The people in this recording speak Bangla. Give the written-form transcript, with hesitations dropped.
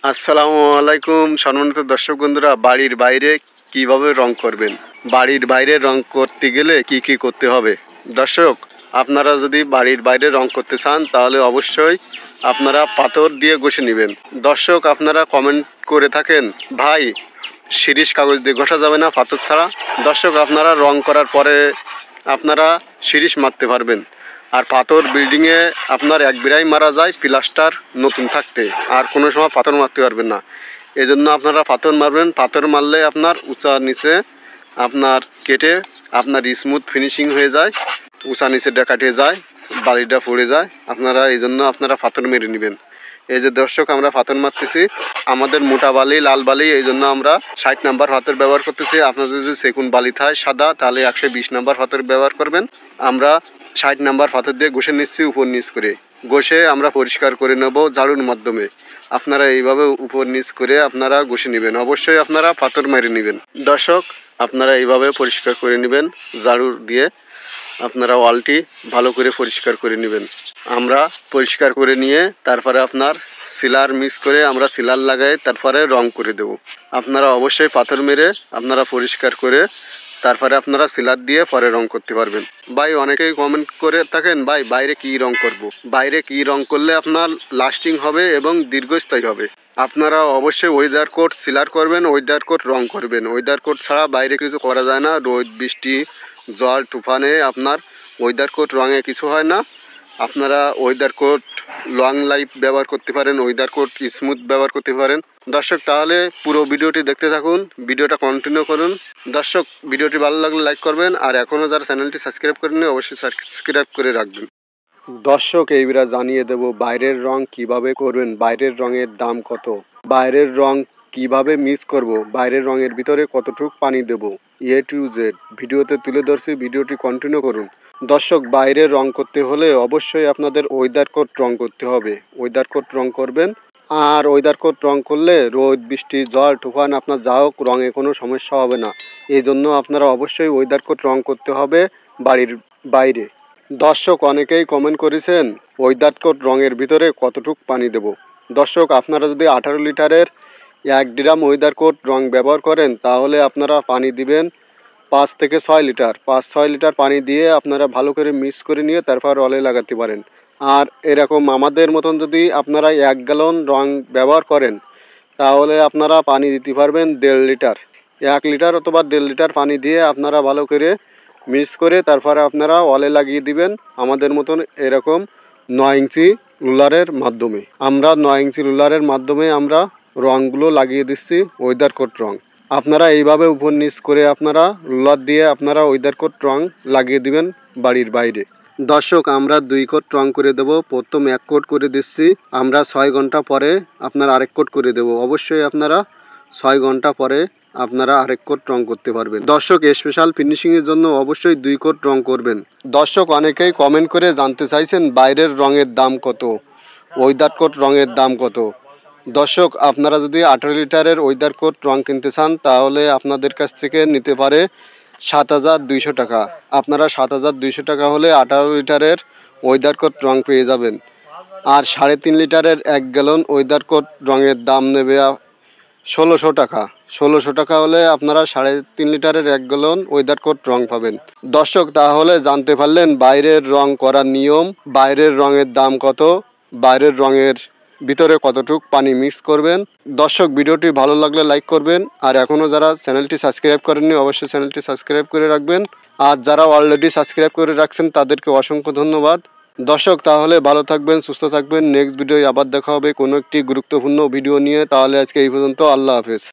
আসসালামু আলাইকুম সম্মানিত দর্শক বন্ধুরা, বাড়ির বাইরে কিভাবে রং করবেন, বাড়ির বাইরে রং করতে গেলে কি কি করতে হবে। দর্শক, আপনারা যদি বাড়ির বাইরে রং করতে চান তাহলে অবশ্যই আপনারা পাথর দিয়ে ঘষে নেবেন। দর্শক, আপনারা কমেন্ট করে থাকেন ভাই শিরিষ কাগজ দিয়ে ঘষা যাবে না পাথর ছাড়া। দর্শক, আপনারা রং করার পরে আপনারা শিরিষ মারতে পারবেন, আর পাথর বিল্ডিংয়ে আপনার এক বিরাই মারা যায় প্লাস্টার নতুন থাকতে, আর কোনো সময় পাথর মারতে পারবেন না। এই জন্য আপনারা পাথর মারবেন। পাথর মারলে আপনার উঁচা নিচে আপনার কেটে আপনার স্মুথ ফিনিশিং হয়ে যায়, উঁচা নিচেটা কাটিয়ে যায়, বালিটা পড়ে যায়। আপনারা এই জন্য আপনারা পাথর মেরে নেবেন। এই যে দর্শক, আমরা পাথর মারতেছি, আমাদের মোটা বালি লাল বালি, এই জন্য আমরা 60 নাম্বার পাথর ব্যবহার করতেছি। আপনাদের যদি সেগুন বালি থাকে সাদা তাহলে 120 নাম্বার পাথর ব্যবহার করবেন। আমরা 60 নাম্বার পাথর দিয়ে ঘষে নিচ্ছি উপর নিচ করে। ঘষে আমরা পরিষ্কার করে নেব ঝাড়ুর মাধ্যমে। আপনারা এইভাবে উপর নিচ করে আপনারা ঘষে নেবেন। অবশ্যই আপনারা পাথর মেরে নেবেন। দর্শক, আপনারা এইভাবে পরিষ্কার করে নেবেন ঝাড়ু দিয়ে। আপনারা ওয়ালটি ভালো করে পরিষ্কার করে নেবেন। আমরা পরিষ্কার করে নিয়ে তারপরে আপনার সিলার মিক্স করে আমরা সিলার লাগাই তারপরে রং করে দেব। আপনারা অবশ্যই পাথর মেরে আপনারা পরিষ্কার করে তারপরে আপনারা সিলার দিয়ে পরে রং করতে পারবেন। ভাই অনেকেই কমেন্ট করে থাকেন ভাই বাইরে কি রং করব, বাইরে কি রং করলে আপনার লাস্টিং হবে এবং দীর্ঘস্থায়ী হবে। আপনারা অবশ্যই ওয়েদার কোট সিলার করবেন, ওয়েদার কোট রং করবেন। ওয়েদার কোট ছাড়া বাইরে কিছু করা যায় না। রোদ বৃষ্টি জল তুফানে আপনার ওয়েদার কোট রঙে কিছু হয় না। আপনারা ওয়েদার কোট লং লাইফ ব্যবহার করতে পারেন, ওয়েদার কোট স্মুথ ব্যবহার করতে পারেন। দর্শক, তাহলে পুরো ভিডিওটি দেখতে থাকুন, ভিডিওটা কন্টিনিউ করুন। দর্শক, ভিডিওটি ভালো লাগলে লাইক করবেন, আর এখনও যারা চ্যানেলটি সাবস্ক্রাইব করেননি অবশ্যই সাবস্ক্রাইব করে রাখবেন। দর্শক, এইবার জানিয়ে দেব বাইরের রং কিভাবে করবেন, বাইরের রঙের দাম কত, বাইরের রং কিভাবে মিক্স করব, বাইরের রঙের ভিতরে কতটুকু পানি দেব, এ টু জেড ভিডিওতে তুলে ধরছি। ভিডিওটি কন্টিনিউ করুন। দর্শক, বাইরে রং করতে হলে অবশ্যই আপনাদের ওয়েদার কোট রং করতে হবে। ওয়েদার কোট রং করবেন, আর ওয়েদার কোট রং করলে রোদ বৃষ্টি জল তুফান আপনার যা হোক রঙে কোনো সমস্যা হবে না। এই জন্য আপনারা অবশ্যই ওয়েদার কোট রং করতে হবে বাড়ির বাইরে। দর্শক, অনেকেই কমেন্ট করেছেন ওয়েদার কোট রঙের ভিতরে কতটুকু পানি দেব। দর্শক, আপনারা যদি 18 লিটারের 1 ড্রাম ওয়েদার কোট রং ব্যবহার করেন তাহলে আপনারা পানি দিবেন 5 থেকে 6 লিটার। 5-6 লিটার পানি দিয়ে আপনারা ভালো করে মিক্স করে নিয়ে তারপর ওয়ালে লাগাতে পারেন। আর এরকম আমাদের মতন যদি আপনারা 1 গ্যালন রং ব্যবহার করেন তাহলে আপনারা পানি দিতে পারবেন 1.5 লিটার। 1 লিটার অথবা 1.5 লিটার পানি দিয়ে আপনারা ভালো করে মিক্স করে তারপরে আপনারা ওয়ালে লাগিয়ে দিবেন আমাদের মতন এরকম 9 ইঞ্চি রুলারের মাধ্যমে। আমরা 9 ইঞ্চি রুলারের মাধ্যমে আমরা রঙগুলো লাগিয়ে দিচ্ছি ওয়েদার কোট রং। আপনারা এইভাবে উপর নিচ করে আপনারা রুলার দিয়ে আপনারা ওয়েদার কোট রং লাগিয়ে দিবেন বাড়ির বাইরে। দর্শক, আমরা 2 কোট রং করে দেব। প্রথম 1 কোট করে দিচ্ছি, আমরা 6 ঘন্টা পরে আপনারা আরেক কোট করে দেব। অবশ্যই আপনারা 6 ঘন্টা পরে আপনারা আরেক কোট রং করতে পারবেন। দর্শক, স্পেশাল ফিনিশিংয়ের জন্য অবশ্যই 2 কোট রং করবেন। দর্শক, অনেকেই কমেন্ট করে জানতে চাইছেন বাইরের রঙের দাম কত, ওয়েদার কোট রঙের দাম কত। দর্শক, আপনারা যদি 18 লিটারের ওয়েদার কোট রং কিনতে চান তাহলে আপনাদের কাছ থেকে নিতে পারে 7,200 টাকা। আপনারা 7,200 টাকা হলে 18 লিটারের ওয়েদার কোট রং পেয়ে যাবেন। আর 3.5 লিটারের 1 গ্যালন ওয়েদার কোট রঙের দাম নেবে 1,600 টাকা। 1,600 টাকা হলে আপনারা 3.5 লিটারের 1 গ্যালন ওয়েদার কোট রং পাবেন। দর্শক, তাহলে জানতে পারলেন বাইরের রং করার নিয়ম, বাইরের রঙের দাম কত, বাইরের রঙের ভিতরে কতটুকু পানি মিক্স করবেন। দর্শক, ভিডিওটি ভালো লাগলে লাইক করবেন, আর এখনও যারা চ্যানেলটি সাবস্ক্রাইব করেননি অবশ্যই চ্যানেলটি সাবস্ক্রাইব করে রাখবেন। আর যারা অলরেডি সাবস্ক্রাইব করে রাখছেন তাদেরকে অসংখ্য ধন্যবাদ। দর্শক, তাহলে ভালো থাকবেন, সুস্থ থাকবেন। নেক্সট ভিডিওয় আবার দেখা হবে কোনো একটি গুরুত্বপূর্ণ ভিডিও নিয়ে। তাহলে আজকে এই পর্যন্ত, আল্লাহ হাফেজ।